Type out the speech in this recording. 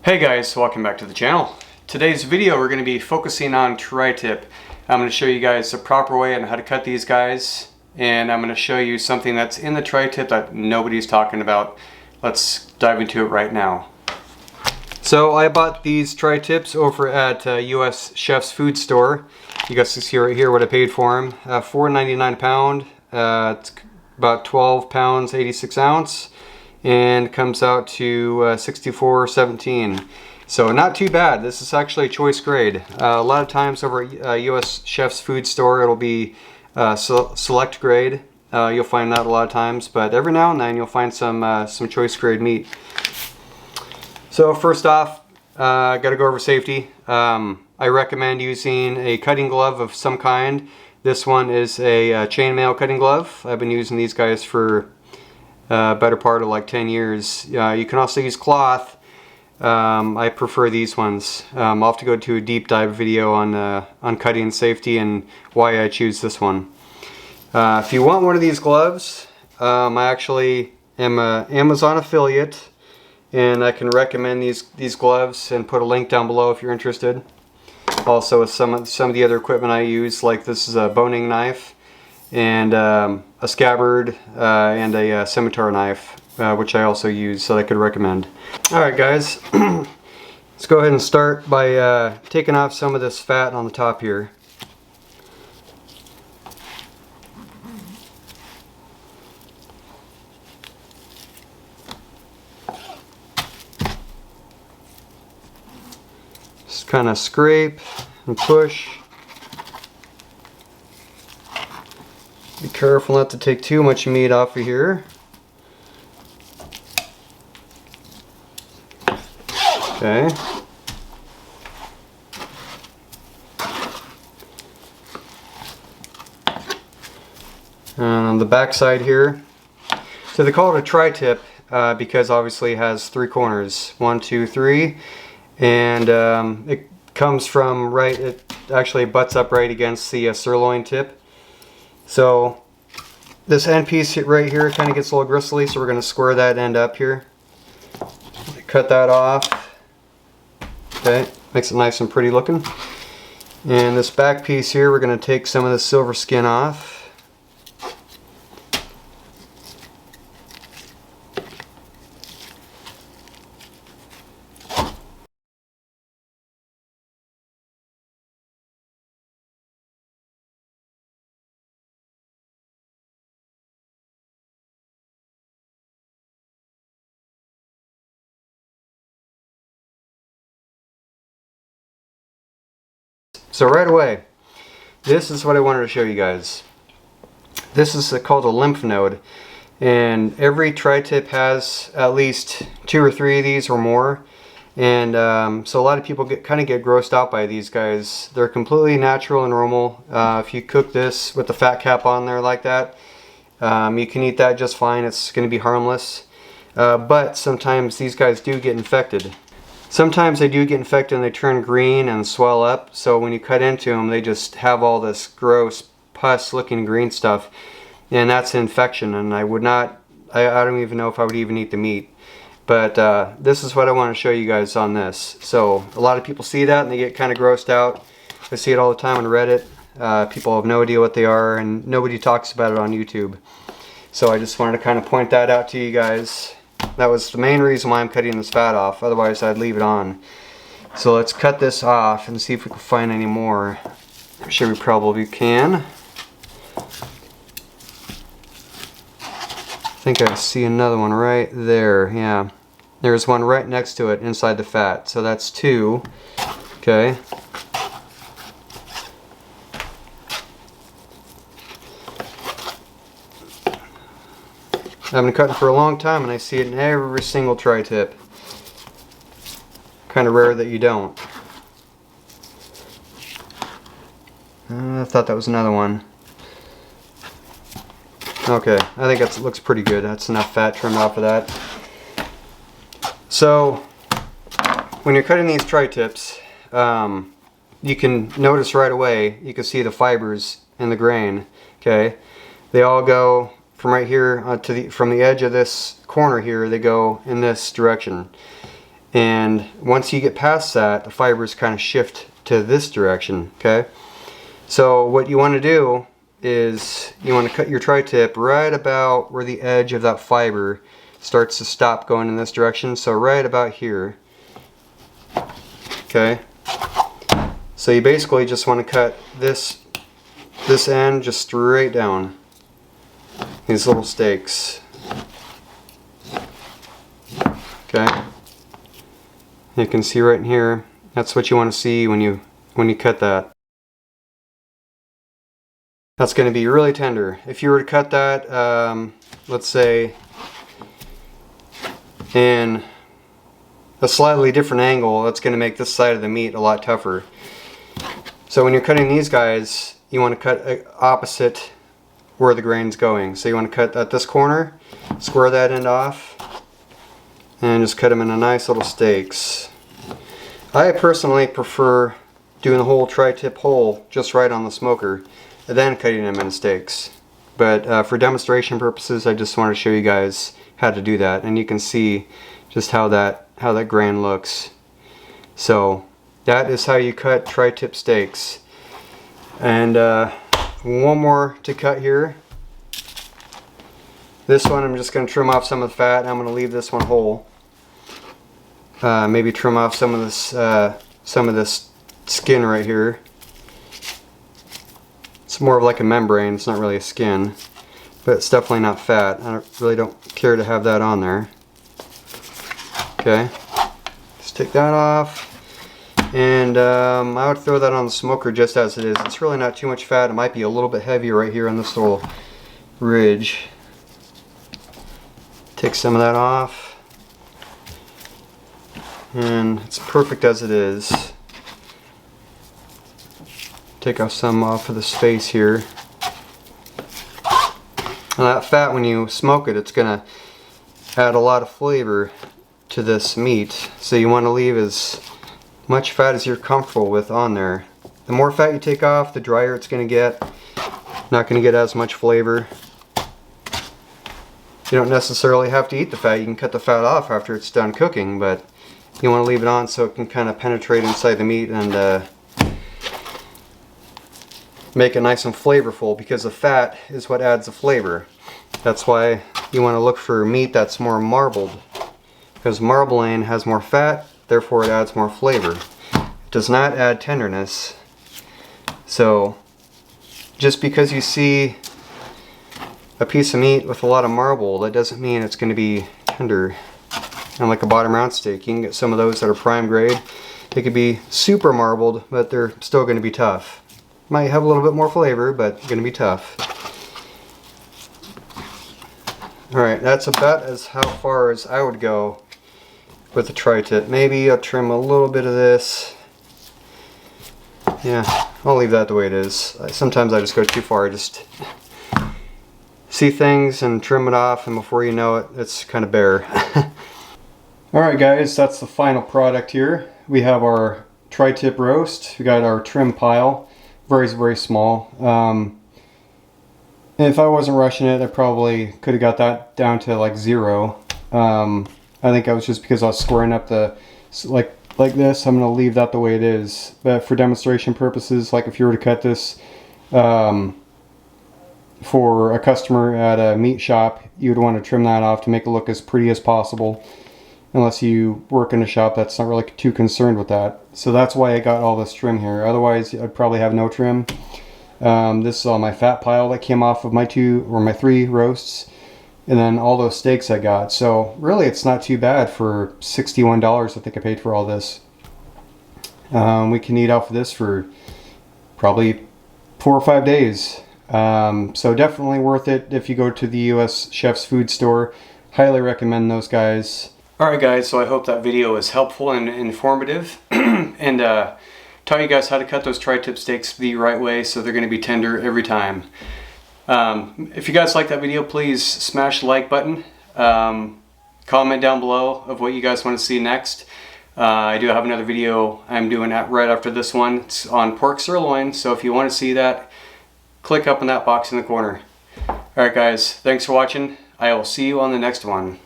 Hey guys, welcome back to the channel. Today's video we're going to be focusing on tri-tip. I'm going to show you guys the proper way on how to cut these guys, and I'm going to show you something that's in the tri-tip that nobody's talking about. Let's dive into it right now. So I bought these tri-tips over at US Chef's Food Store. You guys can see right here what I paid for them. $4.99 a pound. It's about 12 pounds 86 ounce. And comes out to $64.17. So not too bad. This is actually a choice grade. A lot of times over at US Chef's Food Store it'll be select grade. You'll find that a lot of times, but every now and then you'll find some choice grade meat. So first off, got to go over safety. I recommend using a cutting glove of some kind. This one is a chainmail cutting glove. I've been using these guys for better part of like 10 years. You can also use cloth. I prefer these ones. I'll have to go to a deep dive video on cutting safety and why I choose this one. If you want one of these gloves, I actually am an Amazon affiliate, and I can recommend these gloves and put a link down below if you're interested. Also with some of the other equipment I use, like this is a boning knife and a Scabbard and a Cimeter knife, which I also use, so I could recommend. Alright guys, let's go ahead and start by taking off some of this fat on the top here. Just kind of scrape and push. Be careful not to take too much meat off of here. Okay. And on the back side here. So they call it a tri-tip because obviously it has three corners. 1, 2, 3. And it comes from it actually butts up right against the sirloin tip. So this end piece right here kind of gets a little gristly, so we're going to square that end up here. Cut that off. Okay, makes it nice and pretty looking. And this back piece here, we're going to take some of the silver skin off. So right away, this is what I wanted to show you guys. This is called a lymph node, and every tri-tip has at least 2 or 3 of these or more. And so a lot of people get grossed out by these guys. They're completely natural and normal. If you cook this with the fat cap on there like that, you can eat that just fine. It's going to be harmless. But sometimes these guys do get infected. Sometimes they do get infected and they turn green and swell up, so when you cut into them they just have all this gross pus looking green stuff, and that's an infection, and I don't even know if I would even eat the meat. But this is what I want to show you guys on this. So a lot of people see that and they get kind of grossed out. I see it all the time on Reddit. People have no idea what they are, and nobody talks about it on YouTube. So I just wanted to kind of point that out to you guys. That was the main reason why I'm cutting this fat off, otherwise I'd leave it on. So let's cut this off and see if we can find any more. I'm sure we probably can. I think I see another one right there. Yeah, there's one right next to it inside the fat, so that's 2. Okay. I've been cutting for a long time and I see it in every single tri-tip. Kind of rare that you don't. I thought that was another one. Okay, I think that looks pretty good. That's enough fat trimmed off of that. So, when you're cutting these tri-tips, you can notice right away, you can see the fibers in the grain. Okay, they all go from right here from the edge of this corner here, they go in this direction. And once you get past that, the fibers kind of shift to this direction, okay? So what you want to do is you want to cut your tri-tip right about where the edge of that fiber starts to stop going in this direction. So right about here, okay? So you basically just want to cut this end just straight down, these little stakes, okay? You can see right in here, that's what you want to see when you cut that. That's going to be really tender. If you were to cut that, let's say, in a slightly different angle, that's going to make this side of the meat a lot tougher. So when you're cutting these guys, you want to cut opposite where the grain's going. So you want to cut at this corner, square that end off, and just cut them into nice little steaks. I personally prefer doing the whole tri-tip hole just right on the smoker and then cutting them into steaks. But for demonstration purposes, I just wanted to show you guys how to do that, and you can see just how that grain looks. So that is how you cut tri-tip steaks. And one more to cut here. This one I'm just going to trim off some of the fat, and I'm going to leave this one whole. Maybe trim off some of this skin right here. It's more of like a membrane, it's not really a skin, but it's definitely not fat. I really don't care to have that on there. Okay, just take that off, and I would throw that on the smoker just as it is. It's really not too much fat. It might be a little bit heavier right here on this little ridge. Take some of that off. And it's perfect as it is. Take off some off of the space here. And that fat, when you smoke it, it's going to add a lot of flavor to this meat. So you want to leave as much fat as you're comfortable with on there. The more fat you take off, the drier it's going to get. Not going to get as much flavor. You don't necessarily have to eat the fat. You can cut the fat off after it's done cooking, but you want to leave it on so it can kind of penetrate inside the meat and make it nice and flavorful, because the fat is what adds the flavor. That's why you want to look for meat that's more marbled, because marbling has more fat, therefore it adds more flavor. It does not add tenderness. So just because you see a piece of meat with a lot of marble, that doesn't mean it's going to be tender. And like a bottom round steak, you can get some of those that are prime grade. They could be super marbled, but they're still going to be tough. Might have a little bit more flavor, but going to be tough. Alright, that's about as how far as I would go with the tri-tip. Maybe I'll trim a little bit of this. Yeah, I'll leave that the way it is. Sometimes I just go too far. I just see things and trim it off, and before you know it, it's kind of bare. Alright guys, that's the final product here. We have our tri-tip roast. We got our trim pile. Very, very small. If I wasn't rushing it, I probably could have got that down to like 0. I think that was just because I was squaring up the, like this. I'm going to leave that the way it is. But for demonstration purposes, like if you were to cut this for a customer at a meat shop, you would want to trim that off to make it look as pretty as possible. Unless you work in a shop that's not really too concerned with that. So that's why I got all this trim here. Otherwise, I'd probably have no trim. This is all my fat pile that came off of my 3 roasts. And then all those steaks I got. So really, it's not too bad for $61 I think I paid for all this. We can eat off of this for probably 4 or 5 days. So definitely worth it if you go to the US Chef's Food Store. Highly recommend those guys. Alright guys, so I hope that video was helpful and informative, and taught you guys how to cut those tri-tip steaks the right way so they're going to be tender every time. If you guys like that video, please smash the like button, comment down below of what you guys want to see next. I do have another video I'm doing right after this one. It's on pork sirloin, so if you want to see that, click up in that box in the corner. Alright guys, thanks for watching. I will see you on the next one.